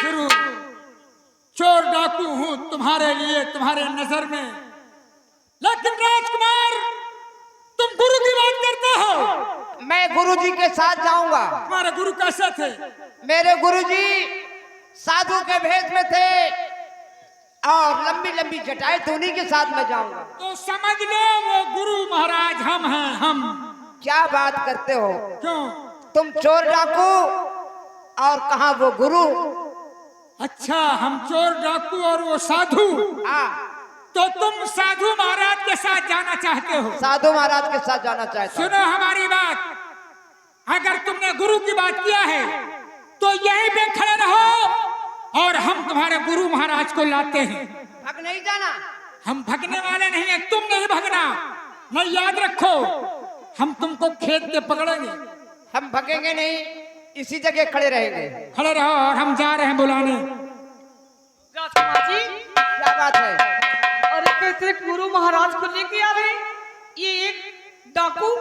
गुरु, चोर डाकू हूं तुम्हारे लिए, तुम्हारे नजर में, लेकिन राजकुमार तुम गुरु की बात करते हो। मैं गुरुजी के साथ जाऊंगा। तुम्हारे गुरु कैसे थे? मेरे गुरुजी साधु के भेष में थे और लंबी लंबी जटाएं थे, उन्हीं के साथ मैं जाऊंगा। तो समझ लो वो गुरु महाराज हम हैं, हम। क्या बात करते हो? क्यों? तुम चोर डाकू और कहाँ वो गुरु? अच्छा, हम चोर डाकू और वो साधु। हाँ, तो तुम साधु महाराज के साथ जाना चाहते हो? साधु महाराज के साथ जाना चाहता हूं। सुनो हमारी बात, अगर तुमने गुरु की बात किया है तो यहीं पे खड़े रहो और हम तुम्हारे गुरु महाराज को लाते हैं। भाग नहीं जाना। हम भगने वाले नहीं है, तुम नहीं भगना। नहीं, याद रखो, हम तुमको खेत में पकड़ेंगे। हम भगेंगे नहीं, इसी जगह खड़े रहेंगे। खड़े रहो और हम जा रहे हैं बुलाने। राजकुमार जी, क्या बात है? अरे कैसे गुरु महाराज को लेके आ रहे? ये एक डाकू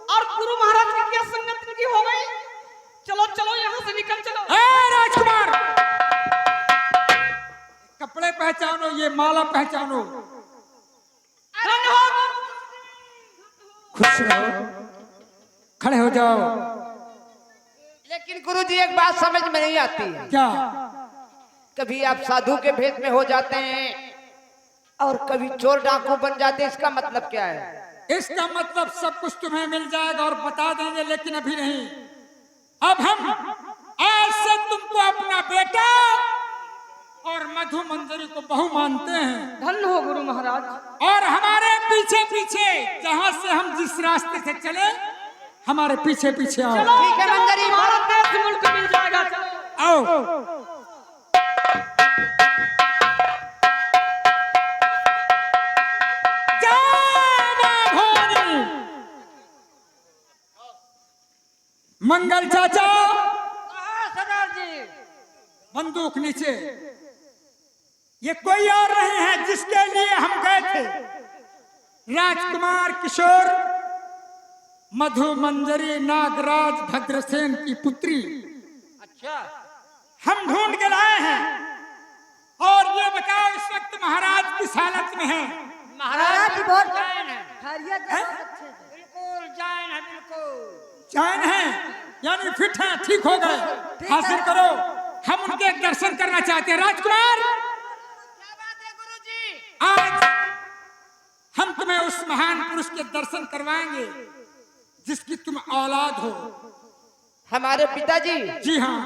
और गुरु महाराज की क्या संगत की हो गई? चलो चलो यहाँ से निकल चलो। राजकुमार, कपड़े पहचानो, ये माला पहचानो। खुश रहो, खड़े हो जाओ। लेकिन गुरुजी एक बात समझ में नहीं आती है। क्या? कभी आप साधु के भेष में हो जाते हैं और कभी चोर डाकू बन जाते हैं, इसका मतलब क्या है? इसका मतलब सब कुछ तुम्हें मिल जाएगा और बता देंगे, लेकिन अभी नहीं। अब हम आज से तुमको अपना बेटा और मधु मंजरी को बहू मानते हैं। धन्य हो गुरु महाराज। और हमारे पीछे पीछे, जहाँ से हम जिस रास्ते से चले, हमारे पीछे पीछे आओ। ठीक है मंजरी, भारत देश मुल्क मिल जाएगा। चलो आओ। मंगल चाचा, सरदार जी, बंदूक नीचे। ये कोई और नहीं है जिसके लिए हम गए थे। राजकुमार किशोर, मधु मंजरी नागराज भद्रसेन की पुत्री। अच्छा, हम ढूंढ के लाए हैं। और ये बताओ, इस वक्त महाराज किस हालत में है? महाराज की बहुत हैं? बिल्कुल जान है, बिल्कुल चैन है, यानी फिट है, ठीक हो गए। हासिल करो, हम उनके दर्शन करना चाहते हैं। राजकुमार, क्या बात है गुरुजी? आज हम तुम्हें उस महान पुरुष के दर्शन करवाएंगे जिसकी तुम औलाद हो। हमारे पिताजी? जी हाँ।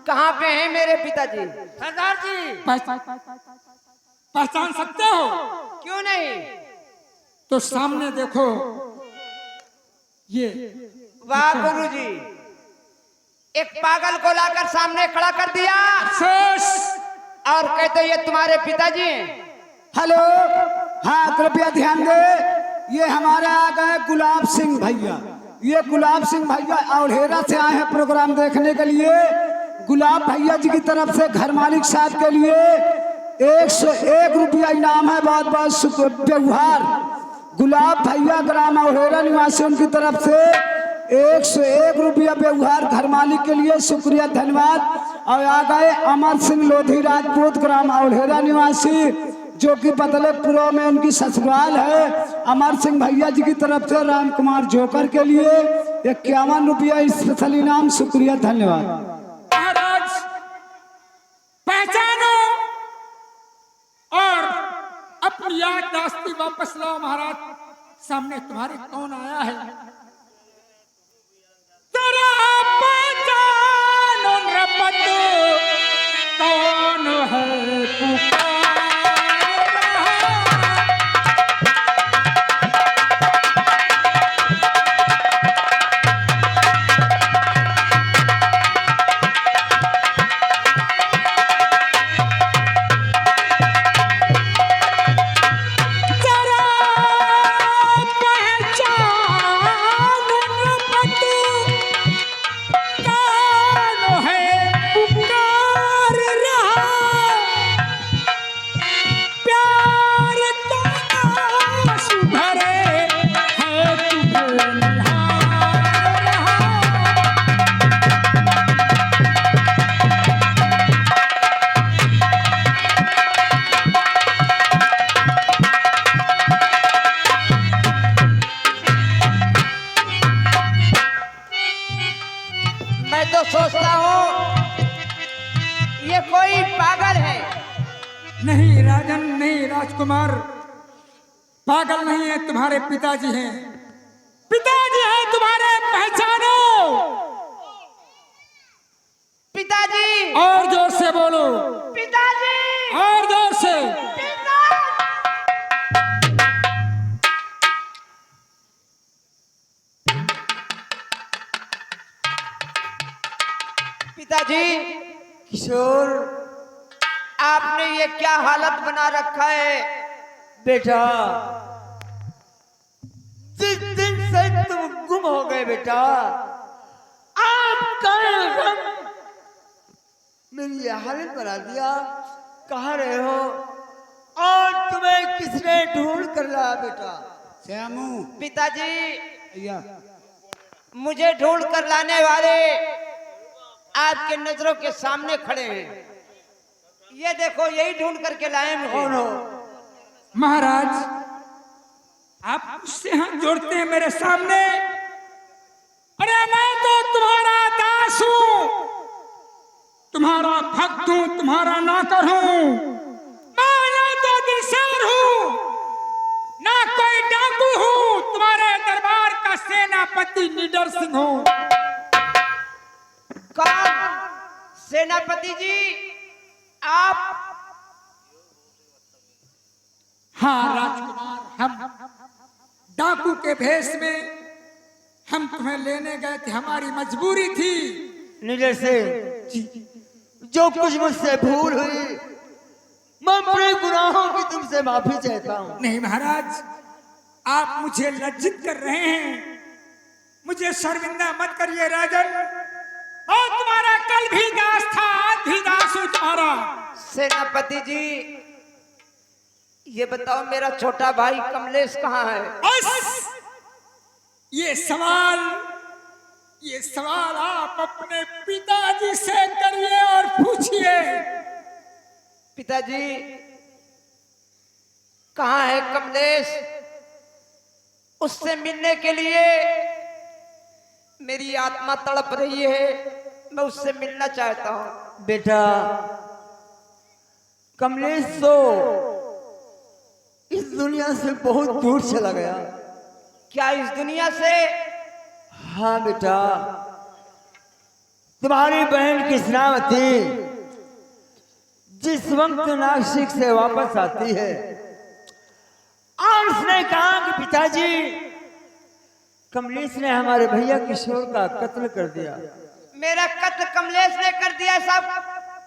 कहाँ पे हैं मेरे पिताजी? सरदार जी, पहचान सकते हो? क्यों नहीं? तो सामने देखो, ये। वाह गुरुजी, एक पागल को लाकर सामने खड़ा कर दिया और कहते ये तुम्हारे पिताजी हैं। हेलो, हाँ कृपया ध्यान दे, ये हमारे आ गए गुलाब सिंह भैया। ये गुलाब सिंह भैया औढ़ेरा से आए हैं प्रोग्राम देखने के लिए। गुलाब भैया जी की तरफ से घर मालिक साहब के लिए 101 रुपया इनाम है। बहुत बहुत व्यवहार। गुलाब भैया ग्राम औढ़ेरा निवासी, उनकी तरफ से 101 रुपया व्यवहार घर मालिक के लिए, शुक्रिया, धन्यवाद। और आ गए अमर सिंह लोधी राजपूत ग्राम औढ़ेरा निवासी, जो कि बदलेपुर में उनकी ससुराल है। अमर सिंह भैया जी की तरफ से राम कुमार जोकर के लिए 51 रुपया स्पेशल इनाम, शुक्रिया, धन्यवाद। महाराज पहचानो और अपनी याददाश्ती वापस लाओ। महाराज, सामने तुम्हारे कौन आया है? तेरा पहचानो रपत कौन है पुकार? तेरा पहचान ये कोई पागल है। नहीं राजन, नहीं राजकुमार, पागल नहीं है, तुम्हारे पिताजी हैं, पिताजी हैं तुम्हारे, पहचानो। पिताजी, और जोर से बोलो, पिताजी, और जोर से। पिताजी, किशोर, आपने ये क्या हालत बना रखा है? बेटा जिस दिन से तुम गुम हो गए बेटा, आपका गम मेरी ये हालत बना दिया। कहाँ रहे हो और तुम्हें किसने ढूंढ कर लाया बेटा? श्यामू पिताजी, भैया, मुझे ढूंढ कर लाने वाले आपके नजरों के सामने खड़े हैं। ये देखो, यही ढूंढ करके लाए कौन हो? मुझे। महाराज, आप मुझसे हाथ जोड़ते हैं मेरे सामने? अरे मैं तो तुम्हारा दास हूं, तुम्हारा भक्त हूं, तुम्हारा नौकर हूं। मैं ना तो दिलसार हूं, ना कोई डाकू हूं, तुम्हारे दरबार का सेनापति निडर सिंह हूं। कौन? सेनापति जी, आप? हाँ राजकुमार, हम डाकू के भेष में हम तुम्हें लेने गए थे, हमारी मजबूरी थी। निडर से जो कुछ मुझसे भूल हुई, मैं अपने गुनाहों की तुमसे माफी चाहता हूँ। नहीं महाराज, आप मुझे लज्जित कर रहे हैं, मुझे शर्मिंदा मत करिए राजन। और तुम्हारा कल भी दास था, आज भी दास हूं तुम्हारा। सेनापति जी, ये बताओ, मेरा छोटा भाई कमलेश कहाँ है? बस ये सवाल आप अपने पिताजी से करिए और पूछिए। पिताजी, कहाँ है कमलेश? उससे मिलने के लिए मेरी आत्मा तड़प रही है, मैं उससे मिलना चाहता हूँ। बेटा कमलेश तो इस दुनिया से बहुत दूर चला गया। क्या इस दुनिया से? हाँ बेटा, तुम्हारी बहन कृष्णावती जिस वक्त नासिक से वापस आती है और उसने कहा कि पिताजी, कमलेश ने हमारे भैया किशोर का कत्ल कर दिया। मेरा कत्ल कमलेश ने कर दिया साहब,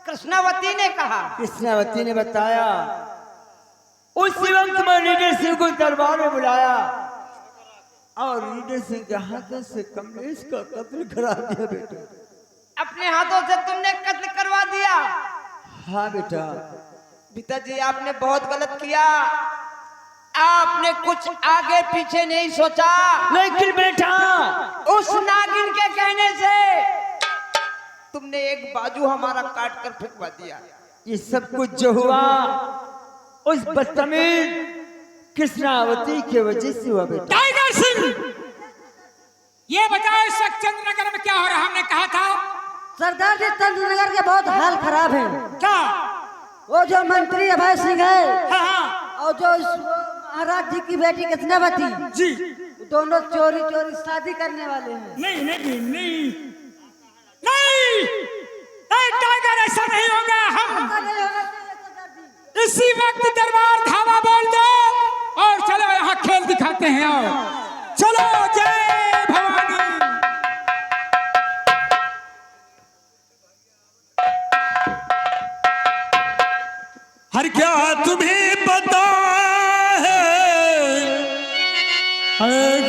कृष्णावती ने कहा। कृष्णावती ने बताया। उसी वक्त मैं लीडर सिंह को दरबार में बुलाया और लीडर सिंह के हाथों से कमलेश का कत्ल करा दिया। बेटा अपने हाथों से तुमने कत्ल करवा दिया? हाँ बेटा। पिताजी, आपने बहुत गलत किया, आपने कुछ आगे पीछे नहीं सोचा। लेकिन बेटा, उस नागिन के कहने से तुमने एक बाजू हमारा काट कर फेंकवा दिया। ये सब कुछ जो हुआ उस बदतमीज कृष्णावती की वजह से हुआ। बेटा टाइगर सिंह, ये बताओ इस वक्त चंद्रनगर में क्या हो रहा? हमने कहा था सरदार जी, चंद्रनगर के बहुत हाल खराब है। क्या? वो जो मंत्री अभय सिंह है हाँ हाँ और जो महाराज जी की बेटी कृष्णावती जी, दोनों चोरी चोरी शादी करने वाले हैं। नहीं नहीं नहीं नहीं, टाइगर, ऐसा नहीं होगा। हम ऐसा नहीं होना चाहिए सरदार जी। इसी वक्त दरबार धावा बोल दो और चलो यहाँ खेल दिखाते हैं। और चलो, जय भवानी। हर क्या तुम्हें पता है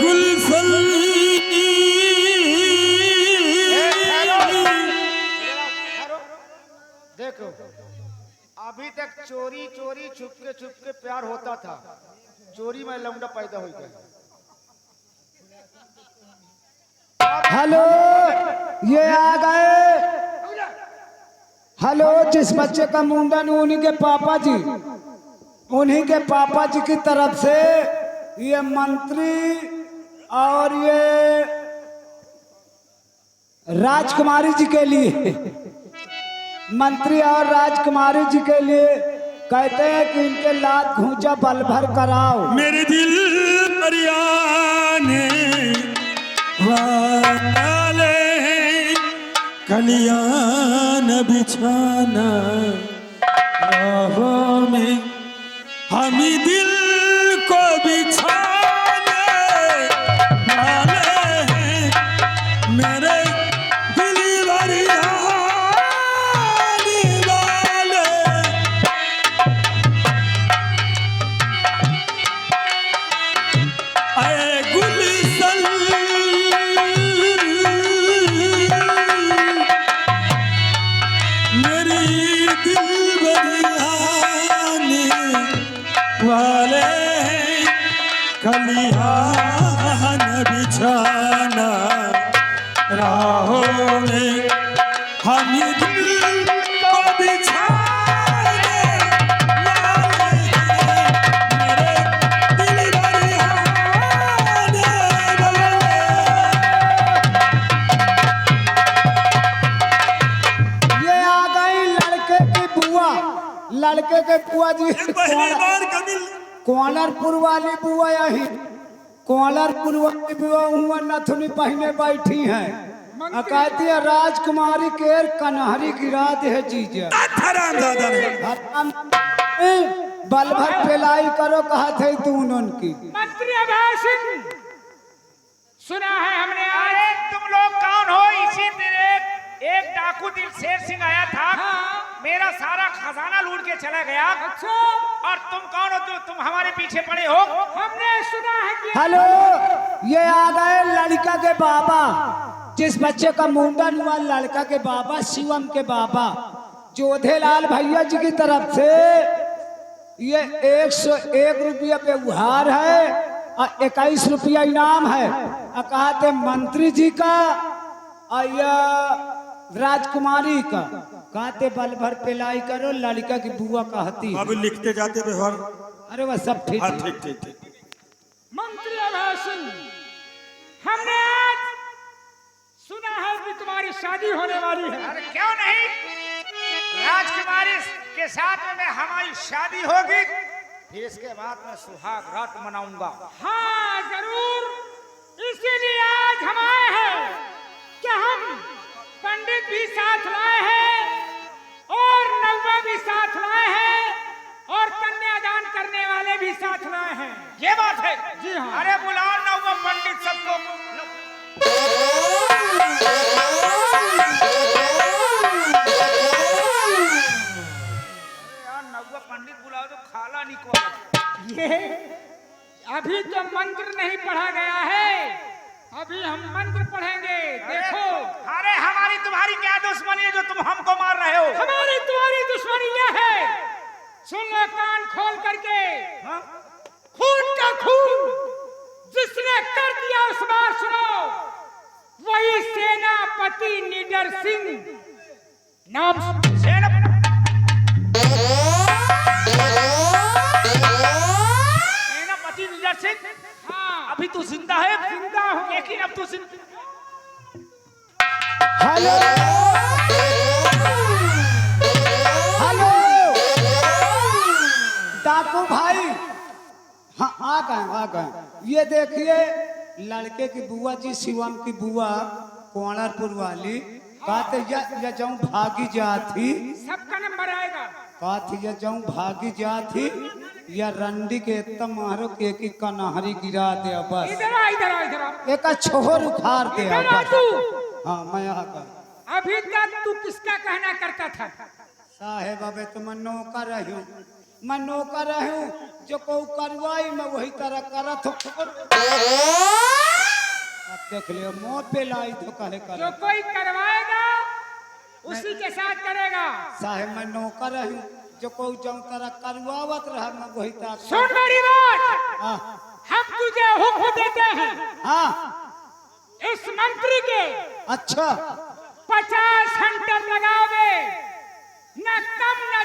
गुलशन, देखो, अभी तक चोरी चोरी छुप के प्यार होता था, चोरी में लौंडा पैदा हो गया। हेलो, ये आ गए। हेलो, जिस बच्चे का मुंडन उन्हीं के पापा जी की तरफ से ये मंत्री और ये राजकुमारी जी के लिए मंत्री और राजकुमारी जी के लिए कहते हैं कि इनके लात घूंचा बल भर कराओ। मेरे दिल परियाने वाले कलियान बिछाना राहों में हम ही दिल को बिछाने वाले हैं मेरे दिल परियाने वाले। आए गुलशन मेरी दिल बरियाने वाले खलिहान बिछाना राहों में हम दिल को बिछाने वाले हैं मेरे दिल बरियाने वाले। ये आ गई लड़के की बुआ, लड़के के बुआ जी पहली बार कभी कोलरपुर वाली बुआ यही कोलरपुर वाली बुआ हुआ नथुनी पहने बैठी हैं। कहती है राजकुमारी के कन्हरी गिरा दे जीजा हराम दादा ने बल भर पेलाई करो कहा थे तू उनकी। मंत्री अभय सिंह, सुना है हमने आज। अरे तुम लोग कौन हो? इसी दिन एक डाकू दिल शेर सिंह आया था, मेरा सारा खजाना लूट के चला गया। अच्छा, और तुम कौन हो जो तुम हमारे पीछे पड़े हो? हमने सुना है कि हेलो, ये आ गए लड़का के बाबा, जिस बच्चे का मुंडन हुआ लड़का के बाबा, शिवम के बाबा जोधेलाल भैया जी की तरफ से ये 101 रुपया व्यवहार है और 21 रुपया इनाम है। कहते मंत्री जी का और राजकुमारी का कहते बल भर पेलाई करो लड़का की बुआ कहती। अब लिखते जाते व्यवहार। अरे वह सब ठीक हाँ है। ठीक ठीक ठीक। मंत्री अभय सिंह, हमने आज सुना है कि तुम्हारी शादी होने वाली है। अरे क्यों नहीं, राजकुमारी के साथ में हमारी शादी होगी, फिर इसके बाद मैं सुहाग रात मनाऊंगा। हाँ जरूर, इसीलिए आज हम आए हैं कि हम पंडित भी साथ लाए हैं और नौवा भी साथ लाए हैं और कन्यादान करने वाले भी साथ लाए हैं। ये बात है? जी हाँ। अरे बुलाओ ना वो पंडित सबको। यार नौवा पंडित बुलाओ तो खाला नहीं को। ये अभी तो मंत्र नहीं पढ़ा गया है, अभी हम मंत्र पढ़ेंगे। देखो, अरे हमारी तुम्हारी क्या दुश्मनी है जो तुम हमको मार रहे हो? हमारी तुम्हारी दुश्मनी यह है, सुन लो कान खोल करके। खून का खून जिसने कर दिया उस बार सुनो, वही सेनापति निडर सिंह नाम। सेनापति निडर सिंह? हाँ, अभी तू जिंदा है? जिंदा हूँ। लेकिन अब तू हेलो हेलो डाकू भाई, हाँ आ गए। ये देखिए लड़के की बुआ जी, शिवम की बुआ कोलरपुर वाली कहते या जाऊं भागी जाती, सबका नंबर आएगा। कहती या जाऊं भागी जाती या रंडी के इतना मारो के की कन्हरी गिरा दे बस। इधर आ, इधर आ, इधर आ। एक छोर उखाड़ दे इधर आ बस। तू। हाँ मैं आ गया। अभी तक तू किसका कहना करता था? साहेब अबे तो मैं नौकर रही हूँ जो को करवाई मैं वही तरह करत हो। अब देख लियो मुँह पे लाई तो कहे जो कर। कोई करवाएगा उसी के साथ करेगा। साहेब मैं नौकर रही हूँ जो को जौन तरह करवावत रहा मैं वही तरह। सुन मेरी बात, हाँ हम तुझे हुक्म देते हैं हाँ इस मंत्री के अच्छा 50 हंटर लगाओगे, न कम न